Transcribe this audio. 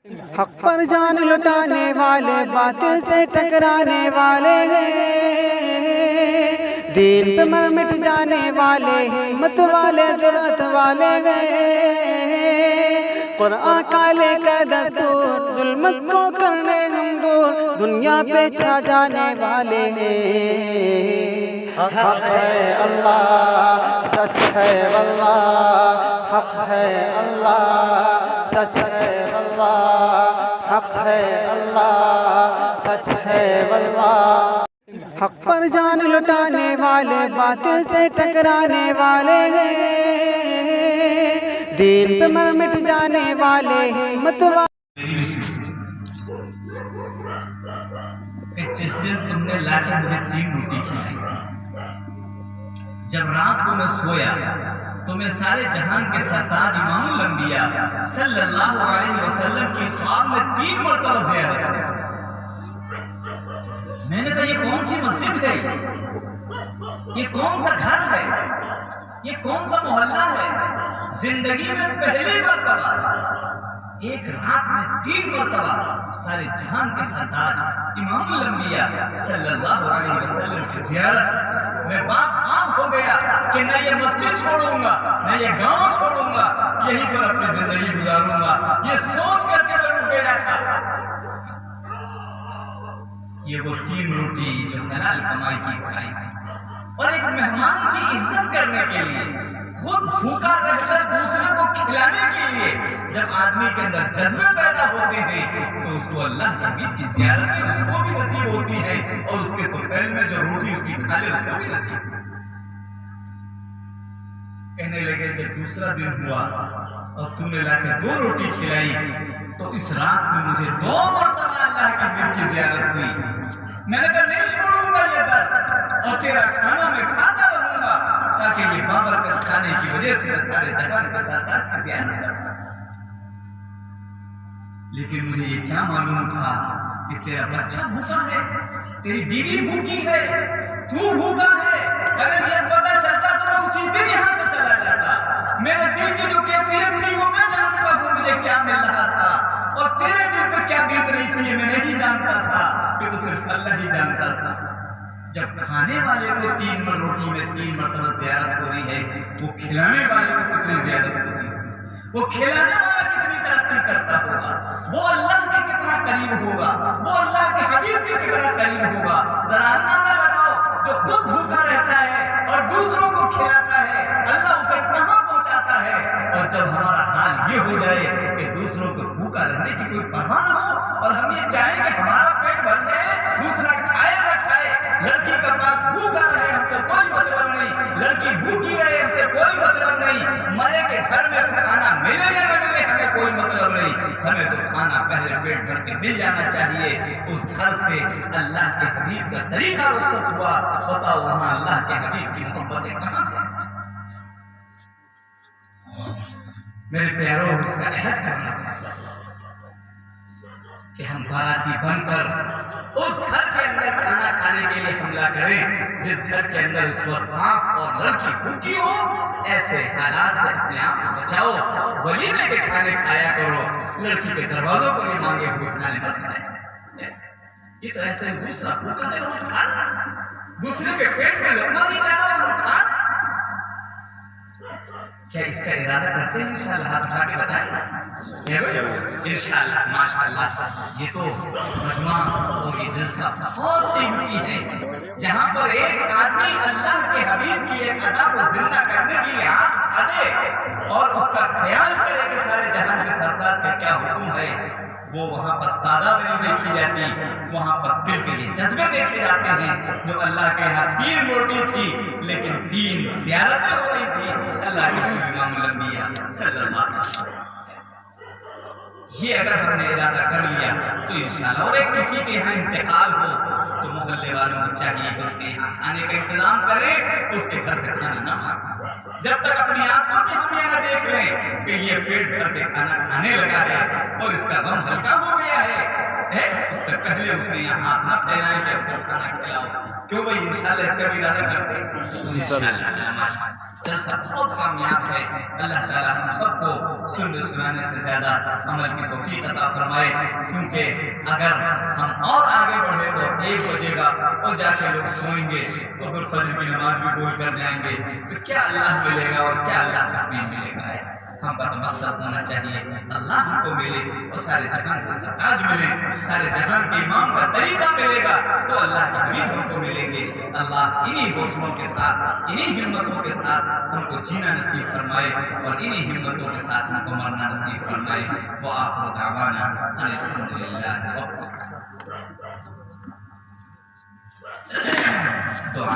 حق پر جان لٹانے والے باطل سے ٹکرانے والے ہیں، دین پہ مر مٹ جانے والے ہمت والے جرأت والے ہیں، قرآن کا لے کر دستور ظلمت کو کرنے ہم دور دنیا پہ چھا جانے والے ہیں۔ حق ہے اللہ سچ ہے واللہ، حق ہے اللہ سچ ہے واللہ، حق ہے اللہ سچ ہے واللہ۔ حق پر جان لٹانے والے باطل سے ٹکرانے والے ہیں، دین پہ مر مٹ جانے والے ہمت والے۔ کہ جس دن تم نے لا کے مجھے 3 روٹی کھلائی، جب رات کو میں سویا تو میں سارے جہان کے سرتاج امام الانبیاء صلی اللہ علیہ وسلم کی خواب میں 3 مرتبہ زیارت کی۔ میں نے کہا یہ کون سی مسجد ہے، یہ کون سا گھر ہے، یہ کون سا محلہ ہے؟ زندگی میں پہلی مرتبہ ایک رات میں 3 مرتبہ سارے جہان کے سرتاج امام الانبیاء صلی اللہ علیہ وسلم کی زیارت۔ میں باپ ہو گیا کہ نہ یہ مسجد چھوڑوں گا، نہ یہ گاؤں چھوڑوں گا، یہیں پر اپنی زندگی گزاروں گا، یہ سوچ کر کے میں رک گیا تھا۔ یہ وہ 3 روٹی جو حلال کمائی کی کھائی اور ایک مہمان کی عزت کرنے کے لیے، خود بھوکا رہ کر دوسرے کو کھلانے کے لیے جب آدمی کے اندر جذبے پیدا ہوتے ہیں تو اس کو اللہ کے حبیب کی زیارت اس کو بھی نصیب ہوتی ہے، اور اس کے طفیل میں جو روٹی اس کی کھا لے اس کو بھی نصیب۔ کہنے لگے جب دوسرا دن ہوا اور تم نے لا کے 2 روٹی کھلائی تو اس رات میں مجھے 2 مرتبہ اللہ کے حبیب کی زیارت ہوئی۔ میں نے کہا نہیں چھوڑوں گا یہ در، اور تیرا کھانا میں کھاتا رہوں گا تاکہ یہ بابرکت کھانے کی وجہ سے میں سارے جہان کے سرتاج کی زیارت کرتا۔ لیکن مجھے یہ کیا معلوم تھا کہ تیرا بچہ بھوکا ہے، تیری بیوی بھوکی ہے، تو بھوکا ہے۔ اگر یہ پتہ چلتا تو میں اسی دن یہاں سے چلا جاتا۔ میرے دل کی جو کیفیت تھی وہ میں جانتا ہوں مجھے کیا مل رہا تھا، اور تیرے دل پہ کیا بیت رہی تھی یہ میں نہیں جانتا تھا، کہ تو صرف اللہ ہی جانتا تھا۔ جب کھانے والے کو 3 روٹی میں 3 مرتبہ زیارت ہو رہی ہے، وہ کھلانے والے کو کتنی زیارت ہوتی ہے؟ وہ کھلانے والا کتنی ترقی کرتا ہوگا، وہ اللہ کے کتنا قریب ہوگا، وہ اللہ کے حبیب کے کتنا قریب ہوگا۔ ذرا اندازہ لگاؤ، جو خود بھوکا رہتا ہے اور دوسروں کو کھلاتا ہے، اللہ اسے کہاں پہنچاتا ہے۔ اور جب ہمارا حال یہ ہو جائے کہ دوسروں کو بھوکا رہنے کی کوئی پرواہ نہ ہو، اور ہم یہ چاہیں کہ ہمارا پیٹ بھر جائے، دوسرا کھائے نہ کھائے، لڑکی کا باپ بھوکا رہے ہم سے کوئی مطلب نہیں، لڑکی بھوکی رہے ہم سے کوئی مطلب نہیں، مرے کے گھر میں تو کھانا ملے یا نہ ملے ہمیں کوئی مطلب نہیں، ہمیں تو کھانا پہلے پیٹ بھر کے مل جانا چاہیے۔ اس گھر سے اللہ کے حبیب کا طریقہ رخصت ہوا، بتاؤ وہاں اللہ کے حبیب کی محبتیں کہاں سے؟ میرے پیاروں، اس کا عہد کرنا کہ ہم باراتی بن کر اس گھر کے اندر کھانا کھانے کے لیے حملہ کریں جس گھر کے اندر اس وقت باپ اور لڑکی بھوکی ہو۔ ایسے حالات سے اپنے آپ کو بچاؤ، ولیمے کے کھانے کھایا کرو، لڑکی کے دروازوں پر یہ مانگے ہوئے کھانے مت کھائے۔ یہ تو ایسے دوسرا بھوکا ہے وہ کھا رہا، دوسرے کے پیٹ میں لقمہ نہیں جاتا اور وہ کھا رہا۔ کیا اس کا ارادہ کرتے ہیں؟ انشاءاللہ ہاتھ اٹھا کے بتائیں۔ انشاءاللہ ماشاءاللہ یہ تو مجمع اور یہ جلسہ بہت قیمتی ہے، جہاں پر ایک آدمی اللہ کے حبیب کی ایک ادا کو زندہ کرنے کے لیے ہاتھ اٹھا دے اور اس کا خیال کرے کہ سارے جہان کے سرتاج کا کیا حکم ہے۔ وہ وہاں پر تعداد نہیں دیکھی جاتی، وہاں پر دل کے یہ جذبے دیکھے جاتے ہیں۔ جو اللہ کے یہاں 3 روٹی تھی لیکن 3 زیارتیں ہو رہی تھی اللہ کے امام الانبیاء صلی اللہ علیہ وسلم۔ یہ اگر ہم نے ارادہ کر لیا تو انشاءاللہ، اور ایک کسی کے یہاں انتقال ہو تو محلے والوں کو چاہیے کہ اس کے یہاں کھانے کا انتظام کریں، اس کے گھر سے کھانا نہ کھائیں۔ جب تک اپنی آنکھوں سے ہم یہ نہ دیکھ لیں کہ یہ پیٹ بھر کے کھانا کھانے لگا ہے اور اس کا غم ہلکا ہو گیا ہے، اس سے پہلے اس نے یہاں ہاتھ نہ پھیلائیں کہ اپنا کھانا کھلاؤ۔ کیوں بھائی؟ انشاءاللہ اس کا بھی ارادہ کرتے ہیں۔ جلسہ بہت کامیاب ہے. اللہ تعالیٰ ہم سب کو سننے سنانے سے زیادہ عمل کی توفیق عطا فرمائے. کیونکہ اگر ہم اور آگے بڑھے تو 1 بجے گا اور جا کے لوگ سوئیں گے تو پھر فجر کی نماز بھی بھول کر جائیں گے. تو کیا اللہ ملے گا اور کیا اللہ کا دین ملے گا؟ ہم کا تو مقصد ہونا چاہیے اللہ ہم کو ملے اور سارے جہان کا سرتاج ملے, سارے جہان کے امام کا طریقہ ملے گا تو اللہ کے حبیب ہم کو ملیں گے. اللہ انہی حوصلوں کے ساتھ, انہی ہمتوں کے ساتھ ہم کو جینا نصیب فرمائے اور انہی ہمتوں کے ساتھ ہم کو مرنا نصیب فرمائے. وآخر دعوانا ان الحمد للہ رب العالمین. دعا